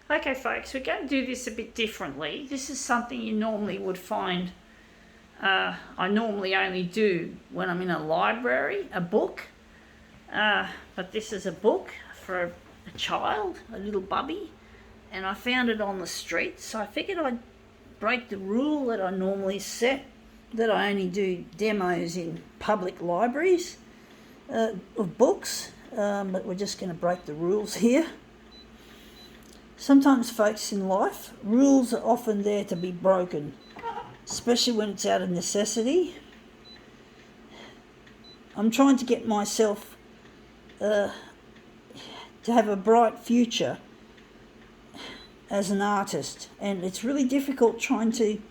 Okay, folks, we're going to do this a bit differently. This is something you normally would find. I normally only do when I'm in a library, a book. But this is a book for a child, a little bubby, and I found it on the street. So I figured I'd break the rule that I normally set, that I only do demos in public libraries of books. But we're just going to break the rules here. Sometimes, folks, in life, rules are often there to be broken, especially when it's out of necessity. I'm trying to get myself to have a bright future as an artist, and it's really difficult trying to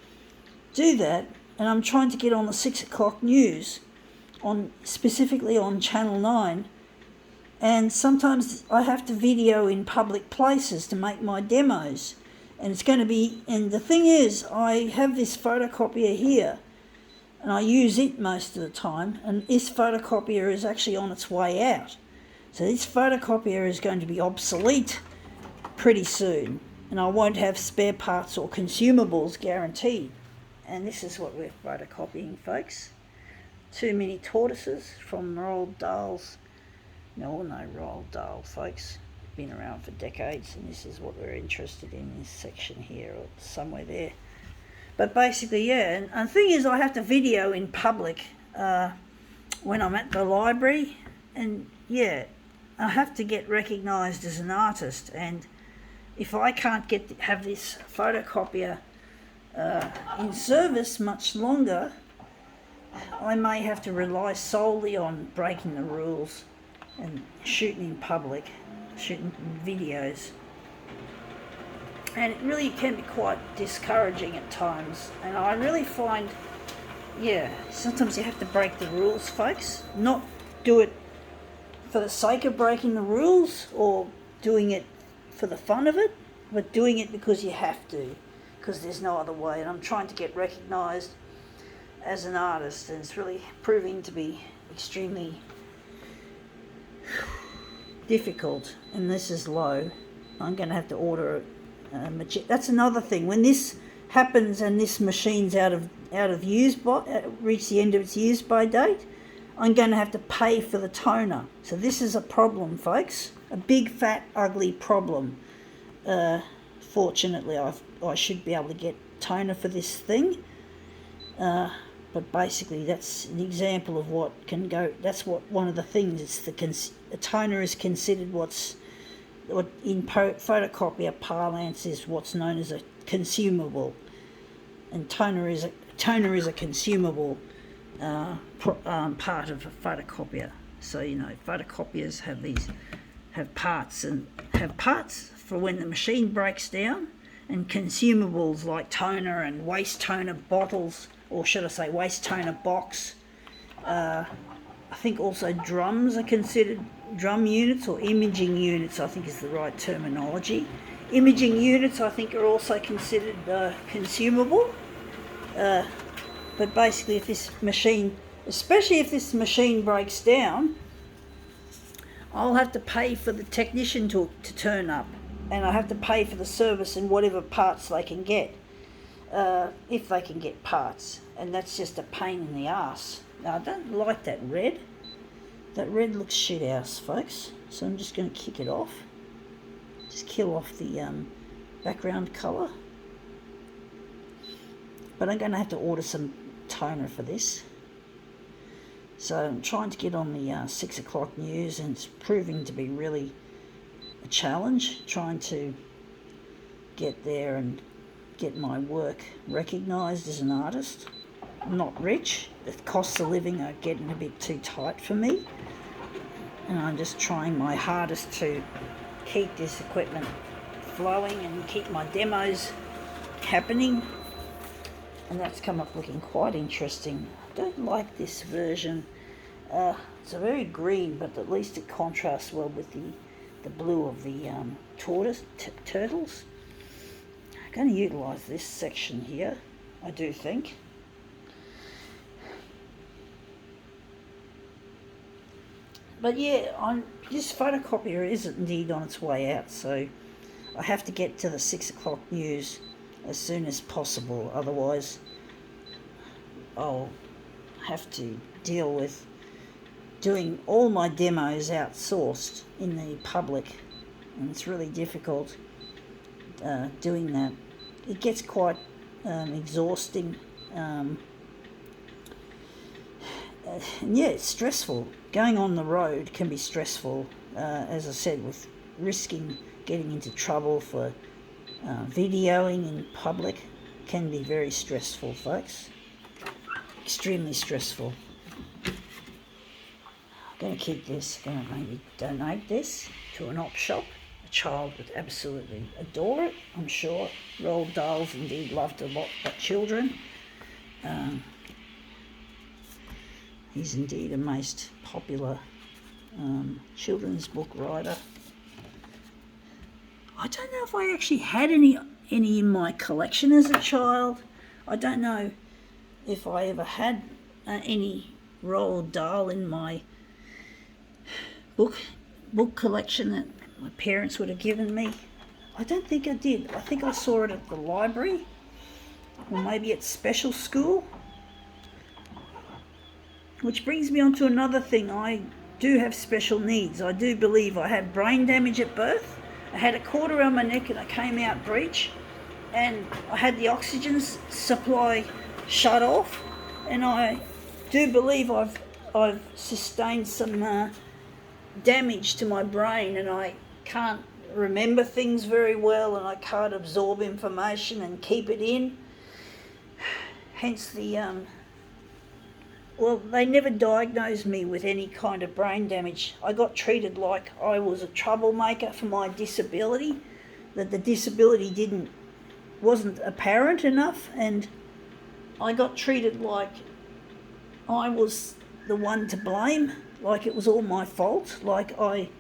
do that. And I'm trying to get on the 6 o'clock news, specifically on Channel 9. And sometimes I have to video in public places to make my demos. And it's going to be, and the thing is, I have this photocopier here, and I use it most of the time, and this photocopier is actually on its way out. So this photocopier is going to be obsolete pretty soon, and I won't have spare parts or consumables guaranteed. And this is what we're photocopying, folks. 2 mini tortoises from Roald Dahl's. No, Roald Dahl, folks. Been around for decades, and this is what we're interested in this section here, or somewhere there. But basically, yeah, and the thing is, I have to video in public when I'm at the library, and yeah, I have to get recognised as an artist. And if I can't have this photocopier in service much longer, I may have to rely solely on breaking the rules and shooting in public, shooting videos. And it really can be quite discouraging at times. And I really find, sometimes you have to break the rules, folks. Not do it for the sake of breaking the rules or doing it for the fun of it, but doing it because you have to, because there's no other way. And I'm trying to get recognised as an artist, and it's really proving to be extremely difficult. And this is low. I'm going to have to order that's another thing. When this happens and this machine's out of use by reach the end of its use by date, I'm going to have to pay for the toner. So this is a problem, folks. A big, fat, ugly problem. Fortunately, I should be able to get toner for this thing. But basically, that's an example of what can go. That's what one of the things. It's a toner is considered what in photocopier parlance is what's known as a consumable, and toner is a consumable part of a photocopier. So photocopiers have parts for when the machine breaks down, and consumables like toner and waste toner bottles, or should I say waste toner box. I think also drums are considered drum units, or imaging units, I think is the right terminology. Imaging units, I think, are also considered consumable. But basically, especially if this machine breaks down, I'll have to pay for the technician to turn up, and I have to pay for the service and whatever parts they can get, if they can get parts. And that's just a pain in the arse. Now, I don't like that red. That red looks shit house, folks. So I'm just going to kick it off. Just kill off the background colour. But I'm going to have to order some toner for this. So I'm trying to get on the 6 o'clock news, and it's proving to be really a challenge, trying to get there and get my work recognised as an artist. I'm not rich. The costs of living are getting a bit too tight for me. And I'm just trying my hardest to keep this equipment flowing and keep my demos happening. And that's come up looking quite interesting. I don't like this version. It's a very green, but at least it contrasts well with the blue of the turtles. I'm going to utilise this section here, I do think. But yeah, this photocopier is indeed on its way out, so I have to get to the 6 o'clock news as soon as possible, otherwise I'll have to deal with doing all my demos outsourced in the public, and it's really difficult doing that. It gets quite exhausting, and yeah, it's stressful. Going on the road can be stressful, as I said, with risking getting into trouble for videoing in public can be very stressful, folks. Extremely stressful. I'm going to keep this, going to maybe donate this to an op shop. A child would absolutely adore it, I'm sure. Roald Dahl's indeed loved a lot by children. He's indeed a most popular children's book writer. I don't know if I actually had any in my collection as a child. I don't know if I ever had any Roald Dahl in my book collection that my parents would have given me. I don't think I did. I think I saw it at the library, or maybe at special school. Which brings me on to another thing. I do have special needs. I do believe I had brain damage at birth. I had a cord around my neck and I came out breech, and I had the oxygen supply shut off, and I do believe I've sustained some damage to my brain, and I can't remember things very well, and I can't absorb information and keep it in. Hence the well, they never diagnosed me with any kind of brain damage. I got treated like I was a troublemaker for my disability, that the disability wasn't apparent enough, and I got treated like I was the one to blame, like it was all my fault, like I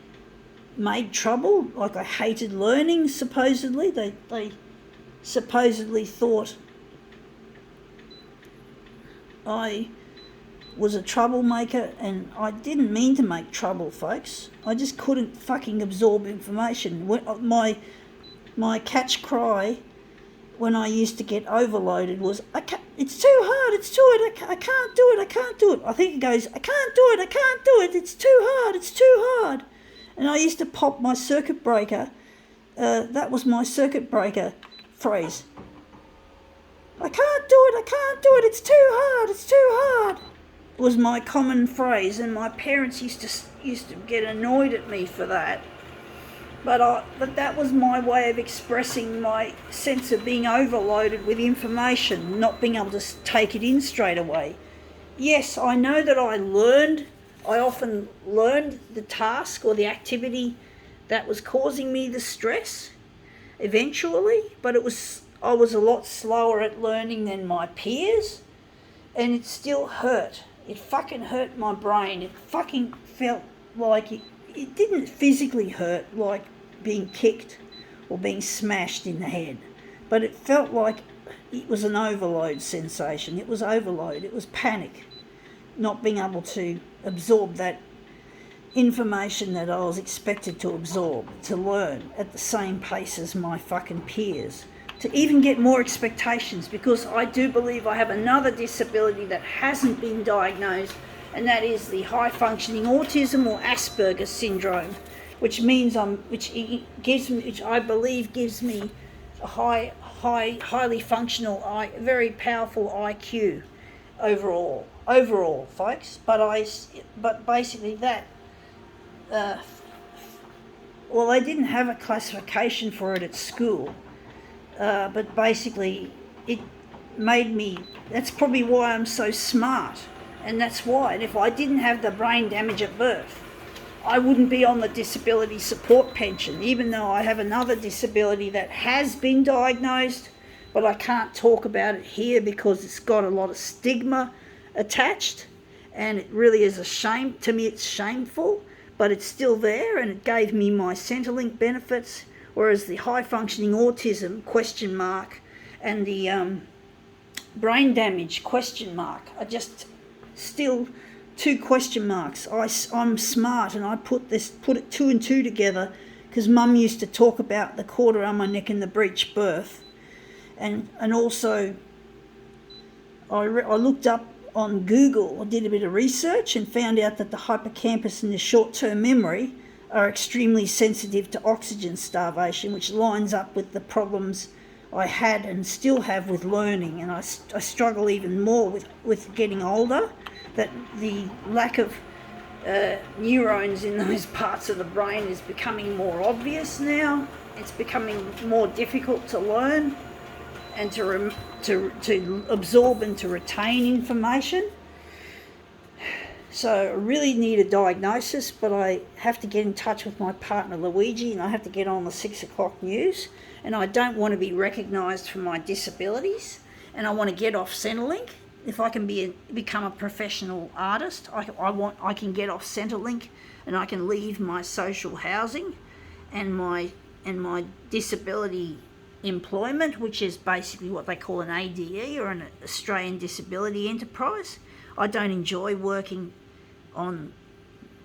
made trouble, like I hated learning, supposedly. They supposedly thought I was a troublemaker, and I didn't mean to make trouble, folks. I just couldn't fucking absorb information. My catch cry when I used to get overloaded was, it's too hard, I can't do it. I think it goes, I can't do it, it's too hard. And I used to pop my circuit breaker. That was my circuit breaker phrase. I can't do it, it's too hard. Was my common phrase, and my parents used to get annoyed at me for that. But that was my way of expressing my sense of being overloaded with information, not being able to take it in straight away. Yes, I know that I often learned the task or the activity that was causing me the stress eventually, but I was a lot slower at learning than my peers, and it still hurt. It fucking hurt my brain. It fucking felt like it didn't physically hurt like being kicked or being smashed in the head, but it felt like it was an overload sensation. It was overload. It was panic, not being able to absorb that information that I was expected to absorb, to learn at the same pace as my fucking peers, to even get more expectations, because I do believe I have another disability that hasn't been diagnosed, and that is the high functioning autism or Asperger's syndrome, which I believe gives me a highly functional, very powerful IQ overall, folks. But basically that, well, they didn't have a classification for it at school. But basically it made me, that's probably why I'm so smart, and that's why. And if I didn't have the brain damage at birth, I wouldn't be on the disability support pension, even though I have another disability that has been diagnosed, but I can't talk about it here because it's got a lot of stigma attached, and it really is a shame. To me, it's shameful, but it's still there, and it gave me my Centrelink benefits. Whereas the high-functioning autism, question mark, and the brain damage, question mark, are just still 2 question marks. I'm smart, and I put it 2 and 2 together because Mum used to talk about the quarter on my neck and the breech birth, and also I looked up on Google, I did a bit of research and found out that the hippocampus and the short-term memory are extremely sensitive to oxygen starvation, which lines up with the problems I had and still have with learning. And I struggle even more with getting older, that the lack of neurons in those parts of the brain is becoming more obvious now. It's becoming more difficult to learn and to absorb and to retain information. So I really need a diagnosis, but I have to get in touch with my partner Luigi, and I have to get on the 6 o'clock news, and I don't want to be recognised for my disabilities, and I want to get off Centrelink. If I can become a professional artist, I can get off Centrelink, and I can leave my social housing and my disability employment, which is basically what they call an ADE, or an Australian Disability Enterprise. I don't enjoy working on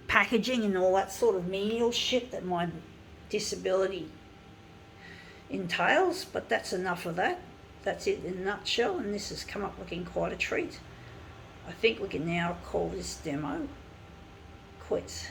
packaging and all that sort of menial shit that my disability entails, but that's enough of that. That's it in a nutshell, and this has come up looking quite a treat. I think we can now call this demo quits.